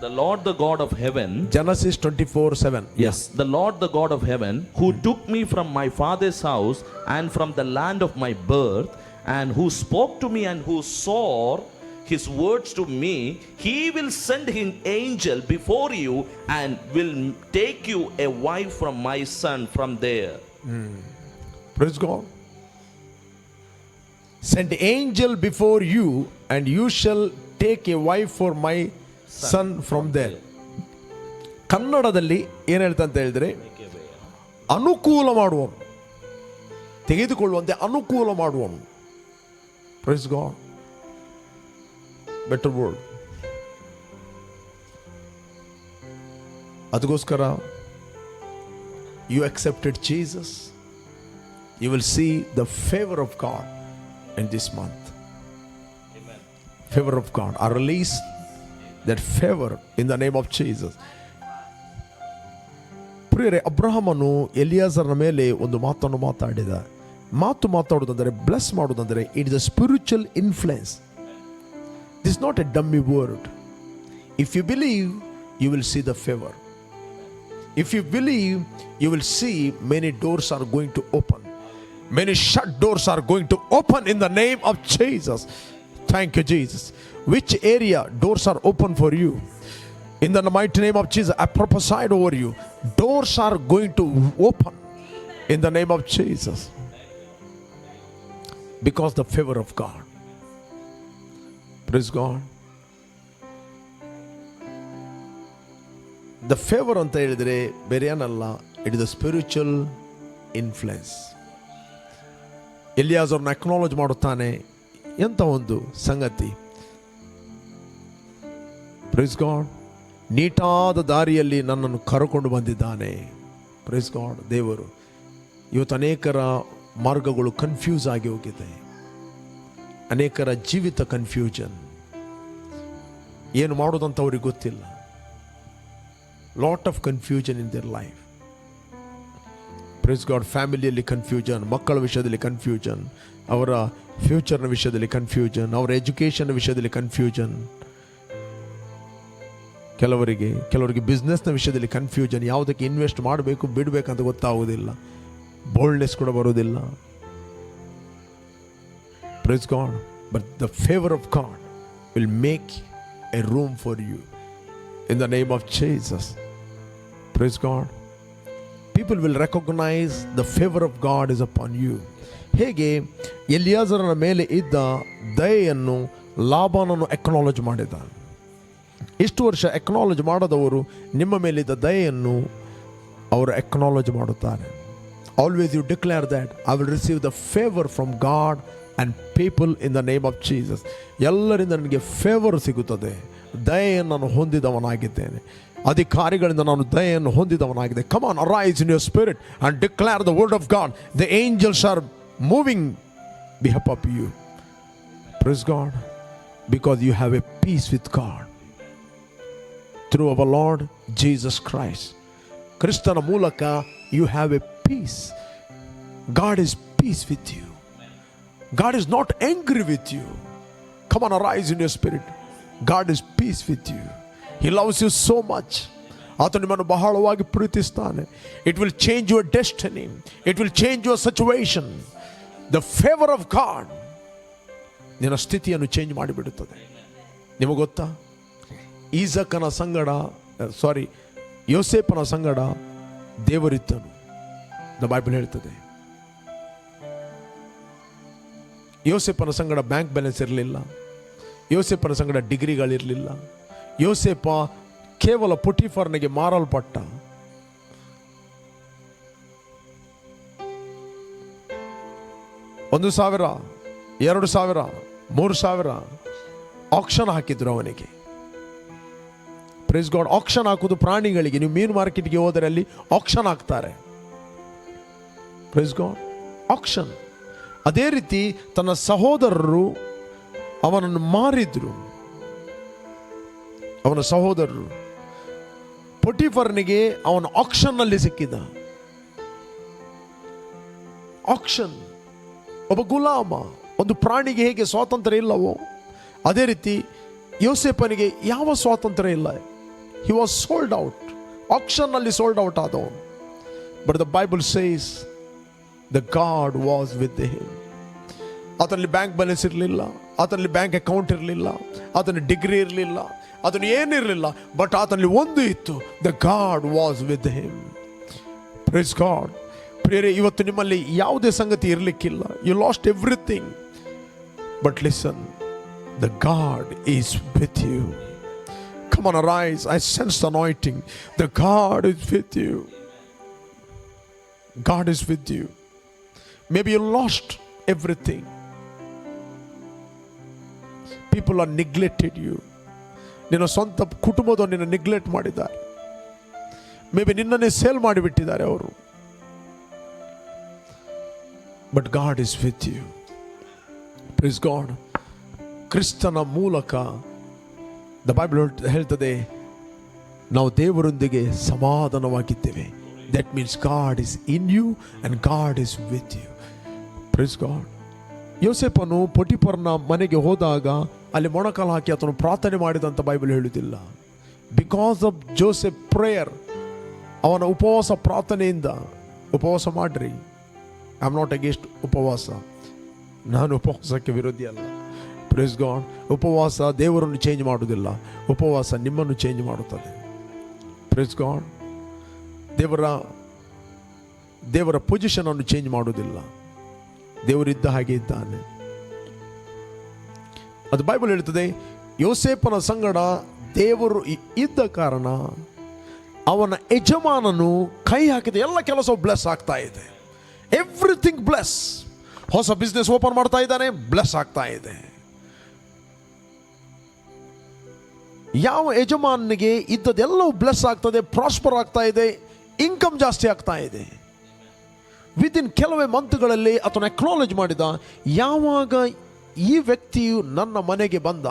The Lord the God of heaven. Genesis 24:7. Yes, the Lord the God of heaven, who took me from my father's house and from the land of my birth, and who spoke to me and who saw his words to me, he will send his angel before you and will take you a wife from my son from there. Praise God. Send angel before you and you shall take a wife for my son from there. ಕನ್ನಡದಲ್ಲಿ ಏನು ಹೇಳ್ತಂತ ಹೇಳಿದ್ರೆ, ಅನುಕೂಲ ಮಾಡುವನು, ತೆಗೆದುಕೊಳ್ಳುವಂತೆ ಅನುಕೂಲ ಮಾಡುವನು. Praise God. Better word. ಅದಕ್ಕೋಸ್ಕರ you accepted Jesus, you will see the favor of God in this month. Amen. Favor of God. I release that favor in the name of Jesus. ಪ್ರಿಯರೇ, ಅಬ್ರಹಾಮನು ಎಲಿಯಾಜರನ ಮೇಲೆ ಒಂದು ಮಾತನ್ನು ಮಾತಾಡಿದ. ಮಾತಾಡುವುದಂದರೆ, ಬ್ಲೆಸ್ ಮಾಡುವುದಂದರೆ, it is a spiritual influence. This not a dummy word. If you believe, you will see the favour. If you believe, you will see many doors are going to open. Many shut doors are going to open in the name of Jesus. Thank you, Jesus. Which area doors are open for you? In the mighty name of Jesus, I prophesied over you. Doors are going to open in the name of Jesus. Because the favor of God. Praise God. The favor anta helidre bere ಏನಲ್ಲ, it is the spiritual influence. ಎಲಿಯಾಜರನ್ನು acknowledge ಮಾಡುತ್ತಾನೆ. ಎಂಥ ಒಂದು ಸಂಗತಿ. Praise God. ನೀಟಾದ ದಾರಿಯಲ್ಲಿ ನನ್ನನ್ನು ಕರೆಕೊಂಡು ಬಂದಿದ್ದಾನೆ. Praise god. ದೇವರು ಇವತ್ತು ಅನೇಕರ ಮಾರ್ಗಗಳು ಕನ್ಫ್ಯೂಸ್ ಆಗಿ ಹೋಗಿದೆ. ಅನೇಕರ ಜೀವಿತ ಕನ್ಫ್ಯೂಷನ್. ಏನು ಮಾಡೋದಂತ ಅವ್ರಿಗೆ ಗೊತ್ತಿಲ್ಲ. Lot of confusion in their life. Praise God. ಫ್ಯಾಮಿಲಿಯಲ್ಲಿ ಕನ್ಫ್ಯೂಷನ್, ಮಕ್ಕಳ ವಿಷಯದಲ್ಲಿ ಕನ್ಫ್ಯೂಷನ್, ಅವರ ಫ್ಯೂಚರ್ನ ವಿಷಯದಲ್ಲಿ ಕನ್ಫ್ಯೂಷನ್, ಅವರ ಎಜುಕೇಷನ್ ವಿಷಯದಲ್ಲಿ ಕನ್ಫ್ಯೂಷನ್, ಕೆಲವರಿಗೆ ಬಿಸ್ನೆಸ್ನ ವಿಷಯದಲ್ಲಿ ಕನ್ಫ್ಯೂಷನ್, ಯಾವುದಕ್ಕೆ ಇನ್ವೆಸ್ಟ್ ಮಾಡಬೇಕು ಬಿಡಬೇಕಂತ ಗೊತ್ತಾಗೋದಿಲ್ಲ, ಬೋಲ್ಡ್ನೆಸ್ ಕೂಡ ಬರೋದಿಲ್ಲ. Praise God. But the favor of God will make a room for you in the name of Jesus. Praise God. People will recognize the favor of God is upon you. ಹೇಗೆ ಎಲಿಯಾಜರನ ಮೇಲೆ ಇದ್ದ ದಯೆಯನ್ನು ಲಾಬಾನನು acknowledge ಮಾಡಿದ, ಇಷ್ಟು ವರ್ಷ acknowledge ಮಾಡದವರು ನಿಮ್ಮ ಮೇಲಿದ್ದ ದಯೆಯನ್ನು ಅವರು ಅಕ್ನಾಲೇಜ್ ಮಾಡುತ್ತಾರೆ. Always you declare that I will receive the favor from God and people in the name of Jesus. ಎಲ್ಲರಿಂದ ನನಗೆ ಫೇವರ್ ಸಿಗುತ್ತದೆ, ದಯೆಯನ್ನು ನಾನು ಹೊಂದಿದವನಾಗಿದ್ದೇನೆ, ಅಧಿಕಾರಿಗಳಿಂದ ನಾನು ದಯೆಯನ್ನು ಹೊಂದಿದವನಾಗಿದೆ. Come on, arise in your spirit and declare the word of God. The angels are moving behalf of you. Praise God. Because you have a peace with God through our Lord Jesus Christ. ಕ್ರಿಸ್ತನ ಮೂಲಕ you have a peace. God is peace with you. God is not angry with you. Come on, arise in your spirit. God is peace with you. He loves you so much. ಆತ ನಿಮ್ಮನ್ನು ಬಹಳವಾಗಿ ಪ್ರೀತಿಸ್ತಾನೆ. It will change your destiny. It will change your situation. The favor of God ನಿನ್ನ ಸ್ಥಿತಿಯನ್ನು change ಮಾಡಿಬಿಡುತ್ತದೆ. ನಿಮಗೆ ಗೊತ್ತಾ, ಯೋಸೇಪನ ಸಂಗಡ ದೇವರಿದ್ದನು. The Bible ಹೇಳ್ತದೆ, ಯೋಸೇಪನ ಸಂಗಡ ಬ್ಯಾಂಕ್ ಬ್ಯಾಲೆನ್ಸ್ ಇರಲಿಲ್ಲ, ಯೋಸೇಪನ ಸಂಗಡ ಡಿಗ್ರಿಗಳಿರಲಿಲ್ಲ. ಯೋಸೇಪ ಕೇವಲ ಪೊಟಿಫರ್ನಿಗೆ ಮಾರಲ್ಪಟ್ಟ. $1,000, $2,000, $3,000 ಆಕ್ಷನ್ ಹಾಕಿದ್ರು ಅವನಿಗೆ. Praise God. ಆಕ್ಷನ್ ಹಾಕುವುದು ಪ್ರಾಣಿಗಳಿಗೆ. ನೀವು ಮೀನು ಮಾರ್ಕೆಟ್ಗೆ ಹೋದರೆ ಅಲ್ಲಿ ಆಕ್ಷನ್ ಹಾಕ್ತಾರೆ. Praise God. ಆಕ್ಷನ್. ಅದೇ ರೀತಿ ತನ್ನ ಸಹೋದರರು ಅವನನ್ನು ಮಾರಿದ್ರು. ಅವನ ಸಹೋದರರು ಪೊಟಿಫರ್ನಿಗೆ ಅವನ ಆಕ್ಷನ್ನಲ್ಲಿ ಸಿಕ್ಕಿದ. ಆಕ್ಷನ್. ಒಬ್ಬ ಗುಲಾಮ. ಒಂದು ಪ್ರಾಣಿಗೆ ಹೇಗೆ ಸ್ವಾತಂತ್ರ್ಯ ಇಲ್ಲವೋ ಅದೇ ರೀತಿ ಯೋಸೇಪನಿಗೆ ಯಾವ ಸ್ವಾತಂತ್ರ್ಯ ಇಲ್ಲ. He was sold out. ಆಕ್ಷನ್ನಲ್ಲಿ ಸೋಲ್ಡ್ ಔಟ್ ಆದವನು. But the Bible says the God was with him. ಆತನಲ್ಲಿ ಬ್ಯಾಂಕ್ ಬ್ಯಾಲೆನ್ಸ್ ಇರಲಿಲ್ಲ, ಆತನಲ್ಲಿ ಬ್ಯಾಂಕ್ ಅಕೌಂಟ್ ಇರಲಿಲ್ಲ, ಆತನ ಡಿಗ್ರಿ ಇರಲಿಲ್ಲ, ಅದನ್ನು ಏನಿರಲಿಲ್ಲ, ಬಟ್ ಆತನಲ್ಲಿ ಒಂದು ಇತ್ತು. The God was with him. Praise God. ಪ್ರಿಯರೇ, ಇವತ್ತು ನಿಮ್ಮಲ್ಲಿ ಯಾವುದೇ ಸಂಗತಿ ಇರಲಿಕ್ಕಿಲ್ಲ. You lost everything. But listen, the God is with you. Come on, arise. I sense the anointing. The God is with you. God is with you. Maybe you lost everything. People are neglected you. ನಿನ್ನ ಸ್ವಂತ ಕುಟುಂಬದವರು ನಿನ್ನ neglect ಮಾಡಿದ್ದಾರೆ. May be ನಿನ್ನನ್ನೇ sale ಮಾಡಿಬಿಟ್ಟಿದ್ದಾರೆ ಅವರು. But God is with you. Praise God. ಕ್ರಿಸ್ತನ ಮೂಲಕ ದ ಬೈಬಲ್ ಹೇಳ್ತದೆ ನಾವು ದೇವರೊಂದಿಗೆ ಸಮಾಧಾನವಾಗಿದ್ದೇವೆ. That means God is in you and God is with you. Praise God. ಯೋಸೇಪನು ಪೊಟಿಫರ್ನ ಮನೆಗೆ ಹೋದಾಗ ಅಲ್ಲಿ ಮೊಣಕಾಲು ಹಾಕಿ ಆತನು ಪ್ರಾರ್ಥನೆ ಮಾಡಿದಂತ ಬೈಬಲ್ ಹೇಳುವುದಿಲ್ಲ. ಬಿಕಾಸ್ ಆಫ್ ಜೋಸೆಫ್ ಪ್ರೇಯರ್, ಅವನ ಉಪವಾಸ ಪ್ರಾರ್ಥನೆಯಿಂದ. ಉಪವಾಸ ಮಾಡ್ರಿ. ಐ ಆಮ್ ನಾಟ್ ಅಗೇನ್ಸ್ಟ್ ಉಪವಾಸ. ನಾನು ಉಪವಾಸಕ್ಕೆ ವಿರೋಧಿ ಅಲ್ಲ. Praise God. ಉಪವಾಸ ದೇವರನ್ನು ಚೇಂಜ್ ಮಾಡುವುದಿಲ್ಲ, ಉಪವಾಸ ನಿಮ್ಮನ್ನು ಚೇಂಜ್ ಮಾಡುತ್ತದೆ. Praise God. ದೇವರ ಪೊಸಿಷನ್ ಅನ್ನು ಚೇಂಜ್ ಮಾಡುವುದಿಲ್ಲ. ದೇವರಿದ್ದ ಹಾಗೆ ಇದ್ದಾನೆ. ಅದು ಬೈಬಲ್ ಹೇಳ್ತದೆ, ಯೋಸೇಪನ ಸಂಗಡ ದೇವರು ಇದ್ದ ಕಾರಣ ಅವನ ಯಜಮಾನನು ಕೈ ಹಾಕಿದ ಎಲ್ಲ ಕೆಲಸ ಬ್ಲೆಸ್ ಆಗ್ತಾ ಇದೆ. Everything bless. ಹೊಸ ಬಿಸ್ನೆಸ್ ಓಪನ್ ಮಾಡ್ತಾ ಇದ್ದಾನೆ, ಬ್ಲೆಸ್ ಆಗ್ತಾ ಇದೆ. ಯಾವ ಯಜಮಾನಿಗೆ ಇದ್ದದೆಲ್ಲವೂ ಬ್ಲೆಸ್ ಆಗ್ತದೆ, ಪ್ರಾಸ್ಪರ್ ಆಗ್ತಾ ಇದೆ, ಇನ್ಕಮ್ ಜಾಸ್ತಿ ಆಗ್ತಾ ಇದೆ. ವಿದಿನ್ ಕೆಲವೇ ಮಂತ್ಗಳಲ್ಲಿ ಆತನು ಅಕ್ನಾಲೇಜ್ ಮಾಡಿದ, ಯಾವಾಗ ಈ ವ್ಯಕ್ತಿಯು ನನ್ನ ಮನೆಗೆ ಬಂದ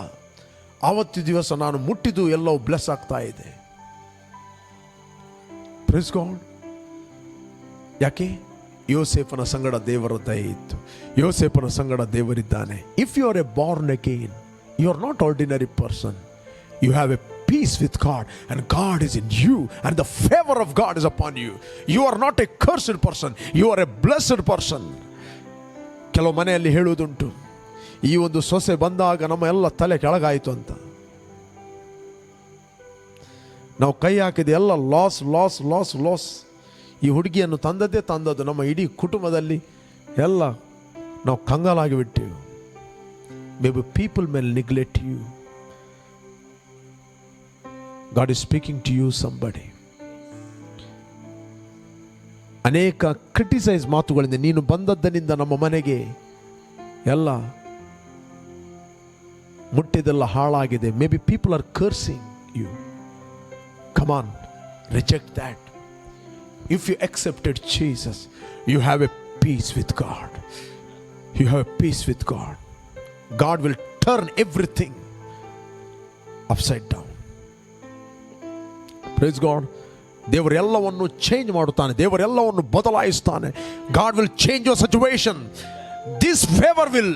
ಆವತ್ತು ದಿವಸ ನಾನು ಮುಟ್ಟಿದ್ದು ಎಲ್ಲವೂ ಬ್ಲೆಸ್ ಆಗ್ತಾ ಇದೆ. Praise God. ಯಾಕೆ? ಯೋಸೇಫನ ಸಂಗಡ ದೇವರ ದಯೆ ಇತ್ತು. ಯೋಸೇಫನ ಸಂಗಡ ದೇವರಿದ್ದಾನೆ. If you are a born again, you are not ordinary person. You have a peace with God, and God is in you, and the favor of God is upon you. You are not a cursed person, you are a blessed person. ಕೆಲವು ಮನೆಯಲ್ಲಿ ಹೇಳುವುದುಂಟು, ಈ ಒಂದು ಸೊಸೆ ಬಂದಾಗ ನಮ್ಮ ಎಲ್ಲ ತಲೆ ಕೆಳಗಾಯಿತು ಅಂತ. ನಾವು ಕೈ ಹಾಕಿದ ಎಲ್ಲ ಲಾಸ್ ಲಾಸ್ ಲಾಸ್ ಲಾಸ್. ಈ ಹುಡುಗಿಯನ್ನು ತಂದದ್ದು ನಮ್ಮ ಇಡೀ ಕುಟುಂಬದಲ್ಲಿ ಎಲ್ಲ ನಾವು ಕಂಗಾಲಾಗಿ ಬಿಟ್ಟೆವು. Maybe people may neglect you. God is speaking to you, somebody. ಅನೇಕ ಕ್ರಿಟಿಸೈಸ್ ಮಾತುಗಳಿಂದ ನೀನು ಬಂದದ್ದನಿಂದ ನಮ್ಮ ಮನೆಗೆ ಎಲ್ಲ ಮುಟ್ಟಿದೆಲ್ಲ ಹಾಳಾಗಿದೆ. Maybe people are cursing you. Come on, reject that. If you accepted Jesus, you have a peace with God. You have a peace with God. God will turn everything upside down. Praise God. ದೇವರೆಲ್ಲವನ್ನು change ಮಾಡುತ್ತಾನೆ, ದೇವರೆಲ್ಲವನ್ನು ಬದಲಾಯಿಸ್ತಾನೆ. God will change your situation. This favor will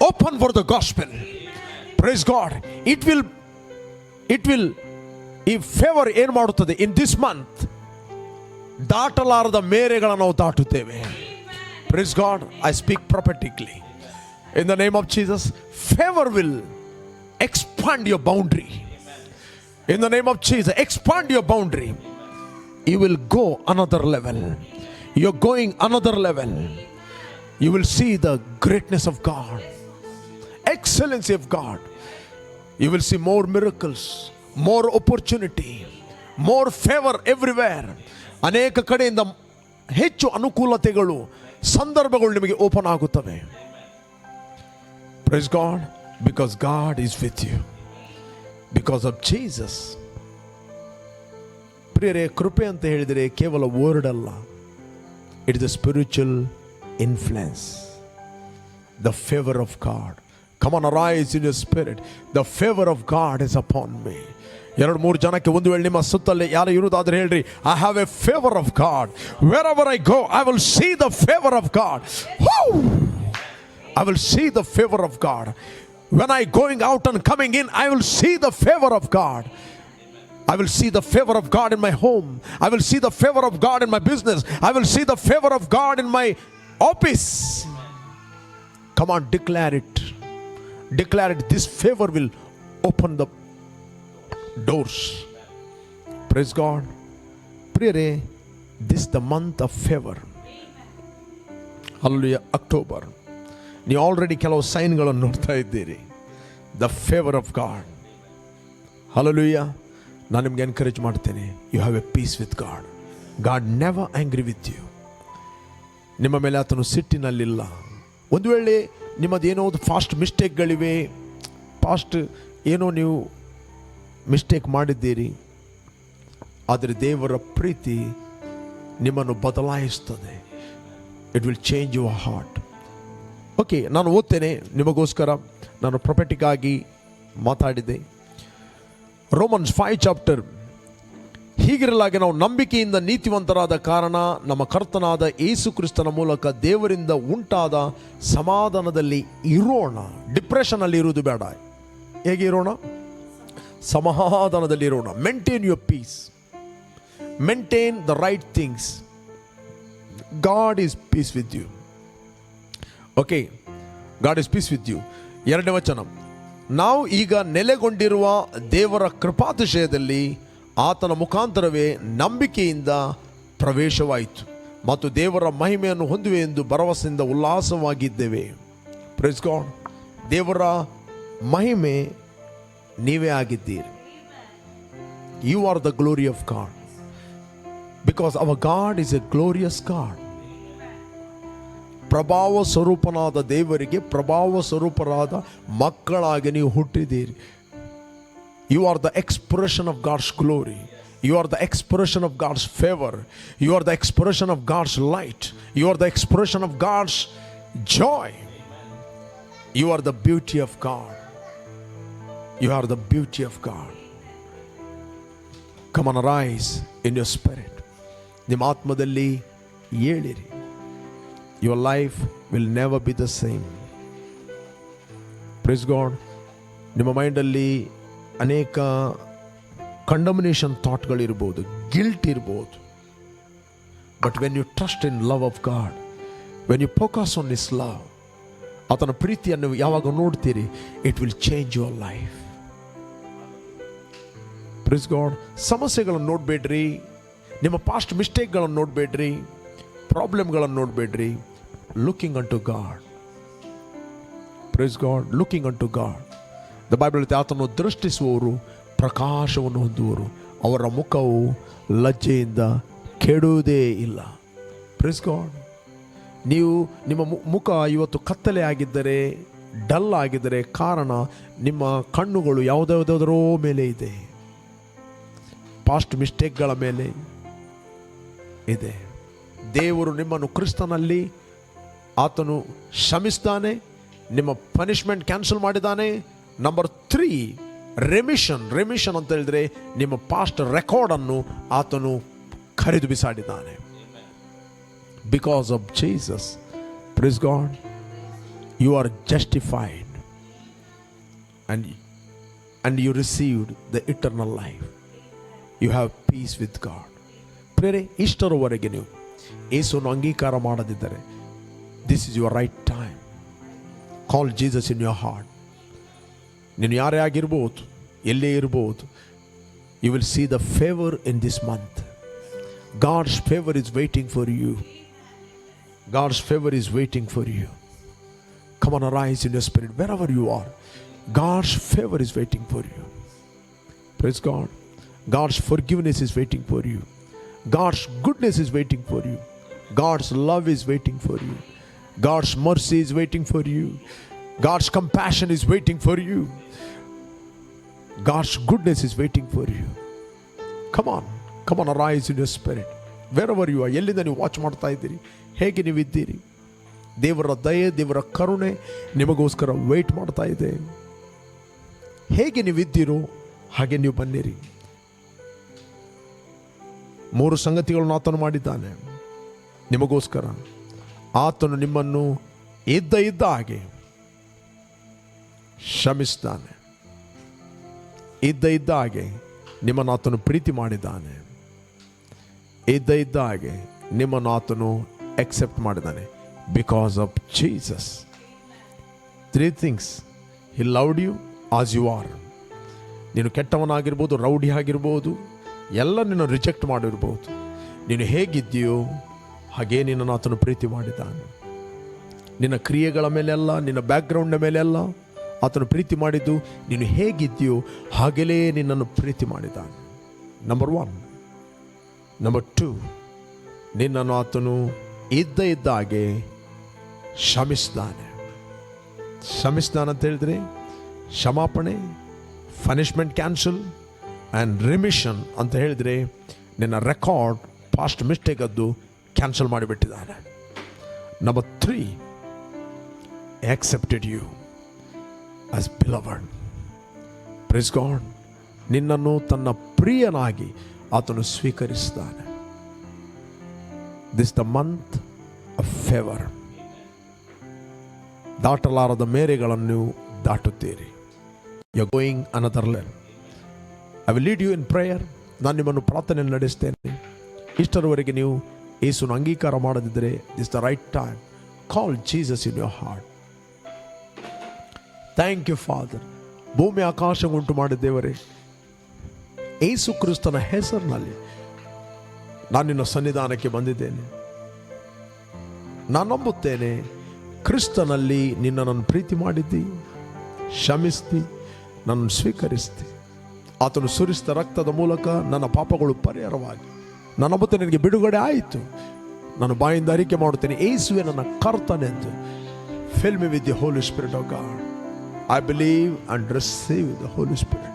open for the gospel. Praise God. It will ಈ favour ಏನು ಮಾಡುತ್ತದೆ? ಇನ್ this month ದಾಟಲಾರದ ಮೇರೆಗಳನ್ನು ನಾವು ದಾಟುತ್ತೇವೆ. Praise God. I speak prophetically. In the name of Jesus, favor will expand your boundary. In the name of Jesus, expand your boundary. You will go another level. You're going another level. You will see the greatness of God, excellency of God. You will see more miracles, more opportunity, more favor everywhere. ಅನೇಕ ಕಡೆಯಿಂದ ಹೆಚ್ಚು ಅನುಕೂಲತೆಗಳು, ಸಂದರ್ಭಗಳು ನಿಮಗೆ open ಆಗುತ್ತವೆ. Praise God, because God is with you. Because of Jesus. ಪ್ರಿಯರೇ, ಕೃಪೆ ಅಂತ ಹೇಳಿದರೆ ಕೇವಲ ವರ್ಡ್ ಅಲ್ಲ, it is a spiritual influence. The favour of God. Come on, arise in your spirit. The favour of God is upon me. 2-3 ಜನಕ್ಕೆ ಒಂದು ವೇಳೆ ನಿಮ್ಮ ಸುತ್ತಲೇ ಯಾರು ಇರುವುದಾದ್ರೆ ಹೇಳ್ರಿ, I have a favour of God. Wherever I go, I will see the favour of God. I will see the favour of God. When I going out and coming in, I will see the favor of God. I will see the favor of God in my home. I will see the favor of God in my business. I will see the favor of God in my office. Come on, declare it. Declare it. This favor will open the doors. Praise God. Priyare, this is the month of favor. Hallelujah. October. ನೀವು already ಕೆಲವು ಸೈನ್ಗಳನ್ನು ನೋಡ್ತಾ ಇದ್ದೀರಿ. The favour of God. Hallelujah. ನಾನು ನಿಮ್ಗೆ encourage ಮಾಡ್ತೇನೆ, you have a peace with God. God never angry with you. ನಿಮ್ಮ ಮೇಲೆ ಆತನು ಸಿಟ್ಟಿನಲ್ಲಿಲ್ಲ. ಒಂದು ವೇಳೆ ನಿಮ್ಮದೇನೋ ಒಂದು ಫಾಸ್ಟ್ ಮಿಸ್ಟೇಕ್ಗಳಿವೆ, ಪಾಸ್ಟ್ ಏನೋ ನೀವು ಮಿಸ್ಟೇಕ್ ಮಾಡಿದ್ದೀರಿ, ಆದರೆ ದೇವರ ಪ್ರೀತಿ ನಿಮ್ಮನ್ನು ಬದಲಾಯಿಸ್ತದೆ. It will change your heart. Okay, ನಾನು ಓದ್ತೇನೆ ನಿಮಗೋಸ್ಕರ. ನಾನು ಪ್ರೊಫೆಟಿಕ್ ಆಗಿ ಮಾತಾಡಿದೆ. Romans 5 chapter. ಹೀಗಿರಲಾಗಿ ನಾವು ನಂಬಿಕೆಯಿಂದ ನೀತಿವಂತರಾದ ಕಾರಣ ನಮ್ಮ ಕರ್ತನಾದ ಯೇಸು ಕ್ರಿಸ್ತನ ಮೂಲಕ ದೇವರಿಂದ ಉಂಟಾದ ಸಮಾಧಾನದಲ್ಲಿ ಇರೋಣ. ಡಿಪ್ರೆಷನಲ್ಲಿ ಇರುವುದು ಬೇಡ. ಹೇಗೆ ಇರೋಣ? ಸಮಾಧಾನದಲ್ಲಿ ಇರೋಣ. Maintain your peace. Maintain the right things. God is peace with you. Okay, God is peace with you. 2ನೇ ವಚನ. ನಾವು ಈಗ ನೆಲೆಗೊಂಡಿರುವ ದೇವರ ಕೃಪಾತಿಶಯದಲ್ಲಿ ಆತನ ಮುಖಾಂತರವೇ ನಂಬಿಕೆಯಿಂದ ಪ್ರವೇಶವಾಯಿತು ಮತ್ತು ದೇವರ ಮಹಿಮೆಯನ್ನು ಹೊಂದುವೆ ಎಂದು ಭರವಸೆಯಿಂದ ಉಲ್ಲಾಸವಾಗಿದ್ದೇವೆ. Praise God. ದೇವರ ಮಹಿಮೆ ನೀವೇ ಆಗಿದ್ದೀರಿ. You are the glory of God, because our God is a glorious God. ಪ್ರಭಾವ ಸ್ವರೂಪನಾದ ದೇವರಿಗೆ ಪ್ರಭಾವ ಸ್ವರೂಪರಾದ ಮಕ್ಕಳಾಗಿ ನೀವು ಹುಟ್ಟಿದ್ದೀರಿ. You are the expression of God's glory. You are the expression of God's favour. You are the expression of God's light. You are the expression of God's joy. You are the beauty of God. You are the beauty of God. Come on, arise in your spirit. ನಿಮ್ಮ ಆತ್ಮದಲ್ಲಿ ಹೇಳಿರಿ. Your life will never be the same. Praise God. ನಿಮ್ಮ ಮೈಂಡಲ್ಲಿ ಅನೇಕ condemnation ಥಾಟ್ಗಳಿರ್ಬೋದು, guilt ಇರ್ಬೋದು. But when you trust in love of God, when you focus on his love, ಆತನ ಪ್ರೀತಿಯನ್ನು ಯಾವಾಗ ನೋಡ್ತೀರಿ, it will change your life. Praise God. ಸಮಸ್ಯೆಗಳನ್ನು ನೋಡಬೇಡ್ರಿ, ನಿಮ್ಮ ಪಾಸ್ಟ್ ಮಿಸ್ಟೇಕ್ಗಳನ್ನು ನೋಡಬೇಡ್ರಿ, ಪ್ರಾಬ್ಲಮ್ಗಳನ್ನು ನೋಡಬೇಡ್ರಿ. Looking unto God. Praise God. Looking unto God. The Bible ಹೇಳುತ್ತೆ, ಆತನು ದೃಷ್ಟಿಸುವವರು ಪ್ರಕಾಶವನ್ನು ಹೊಂದುವರು, ಅವರ ಮುಖವು ಲಜ್ಜೆಯಿಂದ ಕೆಡುವುದೇ ಇಲ್ಲ. Praise God. ನೀವು ನಿಮ್ಮ ಮುಖ ಇವತ್ತು ಕತ್ತಲೆ ಆಗಿದ್ದರೆ, ಡಲ್ ಆಗಿದ್ದರೆ, ಕಾರಣ ನಿಮ್ಮ ಕಣ್ಣುಗಳು ಯಾವುದಾವುದರೋ ಮೇಲೆ ಇದೆ, ಪಾಸ್ಟ್ ಮಿಸ್ಟೇಕ್ಗಳ ಮೇಲೆ ಇದೆ. ದೇವರು ನಿಮ್ಮನ್ನು ಕ್ರಿಸ್ತನಲ್ಲಿ ಆತನು ಕ್ಷಮಿಸ್ತಾನೆ, ನಿಮ್ಮ ಪನಿಷ್ಮೆಂಟ್ ಕ್ಯಾನ್ಸಲ್ ಮಾಡಿದ್ದಾನೆ. ನಂಬರ್ 3, ರೆಮಿಷನ್ ಅಂತ ಹೇಳಿದ್ರೆ ನಿಮ್ಮ ಪಾಸ್ಟ್ ರೆಕಾರ್ಡನ್ನು ಆತನು ಖರೀದು ಬಿಸಾಡಿದ್ದಾನೆ. Because of Jesus, praise God, you are justified and you received the eternal life. You have peace with God. ಪ್ರೇರೆ, ಇಷ್ಟರವರೆಗೆ ನೀವು ಯೇಸುವನ್ನು ಅಂಗೀಕಾರ ಮಾಡದಿದ್ದರೆ, this is your right time. Call Jesus in your heart. ನೀನು ಯಾರೇ ಆಗಿರ್ಬೋದು, ಎಲ್ಲೇ ಇರ್ಬೋದು, you will see the favour in this month. God's favour is waiting for you. God's favor is waiting for you. Come on, arise in your spirit wherever you are. God's favor is waiting for you. Praise God. God's forgiveness is waiting for you. God's goodness is waiting for you. God's love is waiting for you. God's mercy is waiting for you. God's compassion is waiting for you. God's goodness is waiting for you. Come on, arise in your spirit wherever you are. ಎಲ್ಲಿಂದ ನೀವು watch ಮಾಡ್ತಾ ಇದ್ದೀರಿ, ಹೇಗೆ ನೀವಿದ್ದೀರಿ, ದೇವರ ದಯೆ, ದೇವರ ಕರುಣೆ ನಿಮಗೋಸ್ಕರ ವೇಟ್ ಮಾಡ್ತಾ ಇದೆ. ಹೇಗೆ ನೀವಿದ್ದೀರೋ ಹಾಗೆ ನೀವು ಬನ್ನಿರಿ. 3 ಸಂಗತಿಗಳನ್ನು ಆತನು ಮಾಡಿದ್ದಾನೆ ನಿಮಗೋಸ್ಕರ. ಆತನು ನಿಮ್ಮನ್ನು ಇದ್ದ ಹಾಗೆ ಕ್ಷಮಿಸ್ತಾನೆ. ಇದ್ದ ಹಾಗೆ ನಿಮ್ಮನ್ನು ಆತನು ಪ್ರೀತಿ ಮಾಡಿದ್ದಾನೆ. ಇದ್ದ ಹಾಗೆ ನಿಮ್ಮನ್ನು ಆತನು accept ಮಾಡಿದ್ದಾನೆ. Because of Jesus. 3 things. He loved you as you are. ನೀನು ಕೆಟ್ಟವನಾಗಿರ್ಬೋದು, ರೌಡಿ ಆಗಿರ್ಬೋದು, ಎಲ್ಲ ನಿನ್ನ ರಿಜೆಕ್ಟ್ ಮಾಡಿರ್ಬೋದು. ನೀನು ಹೇಗಿದ್ದೀಯೋ ಹಾಗೇ ನಿನ್ನನ್ನು ಆತನು ಪ್ರೀತಿ ಮಾಡಿದ್ದಾನೆ. ನಿನ್ನ ಕ್ರಿಯೆಗಳ ಮೇಲೆಲ್ಲ, ನಿನ್ನ ಬ್ಯಾಕ್ಗ್ರೌಂಡ್ ಮೇಲೆಲ್ಲ ಆತನು ಪ್ರೀತಿ ಮಾಡಿದ್ದು, ನೀನು ಹೇಗಿದ್ದೀಯೋ ಹಾಗೆಯೇ ನಿನ್ನನ್ನು ಪ್ರೀತಿ ಮಾಡಿದ್ದಾನೆ. ನಂಬರ್ 1. ನಂಬರ್ 2, ನಿನ್ನನ್ನು ಆತನು ಇದ್ದ ಹಾಗೆ ಕ್ಷಮಿಸ್ತಾನೆ. ಕ್ಷಮಿಸ್ತಾನೆ ಅಂತ ಹೇಳಿದ್ರೆ ಕ್ಷಮಾಪಣೆ, ಪನಿಷ್ಮೆಂಟ್ ಕ್ಯಾನ್ಸಲ್ ಆ್ಯಂಡ್ ರಿಮಿಷನ್ ಅಂತ ಹೇಳಿದರೆ ನಿನ್ನ ರೆಕಾರ್ಡ್, ಪಾಸ್ಟ್ ಮಿಸ್ಟೇಕ್ ಅದ್ದು ಕ್ಯಾನ್ಸಲ್ ಮಾಡಿಬಿಟ್ಟಿದ್ದಾನೆ. Number 3, accepted you as beloved. Praise God. ನಿನ್ನನ್ನು ತನ್ನ ಪ್ರಿಯನಾಗಿ ಆತನು ಸ್ವೀಕರಿಸ್ತಾನೆ. This is the month of favor. ದಾಟಲಾರದ ಮೇರೆಗಳನ್ನು ದಾಟುತ್ತೀರಿ. You are going another level. I will lead you in prayer. ನಾನು ನಿಮ್ಮನ್ನು ಪ್ರಾರ್ಥನೆಯಲ್ಲಿ ನಡೆಸ್ತೇನೆ. ಇಷ್ಟರವರೆಗೆ ನೀವು ಯೇಸುವನ್ನು ಅಂಗೀಕಾರ ಮಾಡದಿದ್ದರೆ, this is the right time. Call Jesus in your heart. Thank you, Father. ಭೂಮಿ ಆಕಾಶ ಉಂಟು ಮಾಡಿದ್ದೇವರೇ, ಯೇಸು ಕ್ರಿಸ್ತನ ಹೆಸರಿನಲ್ಲಿ ನಾನು ನಿನ್ನ ಸನ್ನಿಧಾನಕ್ಕೆ ಬಂದಿದ್ದೇನೆ. ನಾನು ನಂಬುತ್ತೇನೆ, ಕ್ರಿಸ್ತನಲ್ಲಿ ನಿನ್ನನ್ನು ಪ್ರೀತಿ ಮಾಡಿದ್ದಿ, ಕ್ಷಮಿಸ್ತಿ, ನನ್ನನ್ನು ಸ್ವೀಕರಿಸ್ತಿ. ಆತನು ಸುರಿಸಿದ ರಕ್ತದ ಮೂಲಕ ನನ್ನ ಪಾಪಗಳು ಪರಿಹಾರವಾಗಿ ನಾನು ನಂಬುತ್ತೇನೆ, ನನಗೆ ಬಿಡುಗಡೆ ಆಯಿತು. ನಾನು ಬಾಯಿಂದ ಅರಿಕೆ ಮಾಡುತ್ತೇನೆ, ಯೇಸುವೆ ನನ್ನ ಕರ್ತನೆಂದು. Fill me with the Holy Spirit of God. I believe and receive the Holy Spirit.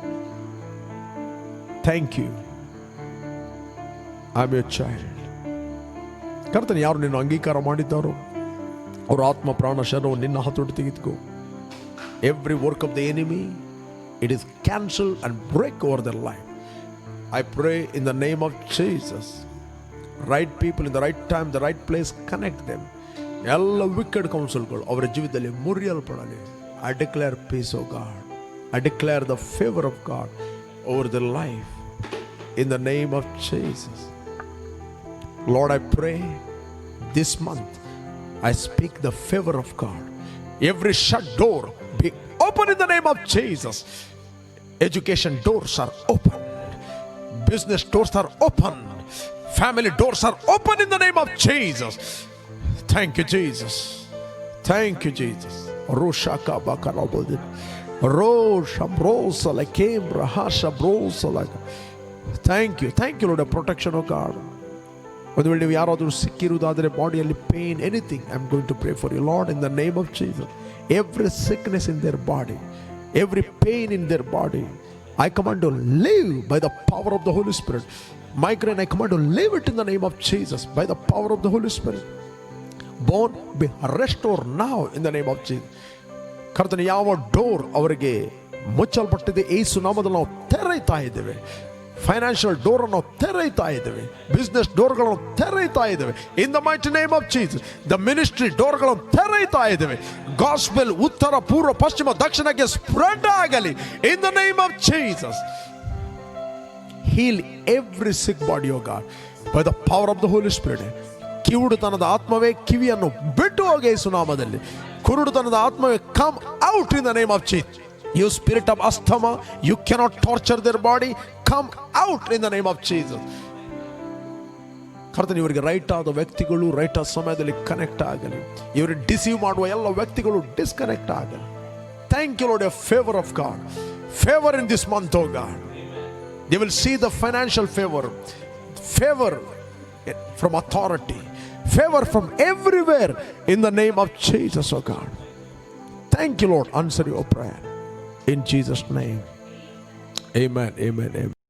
Thank you. I am your child. ಕರ್ತನೆ, ಯಾರು ನಿನ್ನ ಅಂಗೀಕಾರ ಮಾಡಿದ್ದಾರೋ ಅವರ ಆತ್ಮ, ಪ್ರಾಣ, ಶರೀರವನ್ನು ನಿನ್ನ ಹತೋಟಿ ತೆಗೆದುಕೋ. Every work of the enemy, it is cancelled and break over their life. I pray in the name of Jesus. Right people in the right time the right place connect them. ಎಲ್ಲ wicked ಕೌನ್ಸಿಲ್ಗಳು ಅವರ ಜೀವಿತದಲ್ಲಿ ಮುರಿಯಲ್ಪಡಲಿ. I declare peace of God. I declare the favor of God over their life in the name of Jesus. Lord, I pray this month I speak the favor of God. Every shut door be open in the name of Jesus. Education doors are open. Business doors are open. Family doors are open in the name of Jesus. Thank you, Jesus. Thank you, Jesus. Roshaka bakarabodin. Thank you, Lord, the protection of God. ಒಂದು ವೇಳೆ ನೀವು ಯಾರಾದರೂ ಸಿಕ್ಕಿರುವುದಾದರೆ ಬಾಡಿಯಲ್ಲಿ pain anything, I am going to pray for you Lord in the name of Jesus. Every sickness in their body, every pain in their body, I command to live by the power of the Holy Spirit. Migraine, I command to live it in the name of Jesus by the power of the Holy Spirit. Bone be restored now in the name of Jesus. ಕರ್ತನ ಯಾವ door ಅವರಿಗೆ ಮುಚ್ಚಲ್ಪಟ್ಟಿದೆ ಯೇಸು ನಾಮದಲ್ಲಿ ನಾವು ತೆರೆಯುತ್ತಾ ಇದ್ದೇವೆ. Financial door ನಾವು ತೆರೆಯುತ್ತಾ ಇದ್ದೇವೆ. Business ಡೋರ್ಗಳನ್ನು ತೆರೆಯುತ್ತಾ ಇದ್ದೇವೆ in the mighty name of Jesus. The ministry ಡೋರ್ಗಳನ್ನು ತೆರೆಯುತ್ತಾ ಇದ್ದೇವೆ. ಗಾಸ್ಪೆಲ್ ಉತ್ತರ ಪೂರ್ವ ಪಶ್ಚಿಮ ದಕ್ಷಿಣಕ್ಕೆ ಸ್ಪ್ರೆಡ್ ಆಗಲಿ in the name of Jesus. Heal every sick body, O God, by the power of the Holy Spirit. ಕಿವುಡುತನದ ಆತ್ಮವೇ ಕಿವಿಯನ್ನು ಬಿಟ್ಟು ಹೋಗಿ ಯೇಸು ನಾಮದಲ್ಲಿ. ಕುರುಡುತನದ ಆತ್ಮವೇ come out in the name of Jesus. You spirit of asthma, you cannot torture their body, come out in the name of Jesus. ಕರ್ತನ ಇವರಿಗೆ right ಆದ ವ್ಯಕ್ತಿಗಳು ರೈಟ್ ಆದ ಸಮಯದಲ್ಲಿ ಕನೆಕ್ಟ್ ಆಗಲಿ. ಇವರಿಗೆ ಡಿಸೀವ್ ಮಾಡುವ ಎಲ್ಲ ವ್ಯಕ್ತಿಗಳು ಡಿಸ್ಕನೆಕ್ಟ್ ಆಗಲಿ. Thank you Lord, a favor of God, favor in this month, oh God. They will see the financial favor from authority, favor from everywhere in the name of Jesus, oh God. Thank you, Lord. Answer your prayer in Jesus' name. Amen, amen, amen.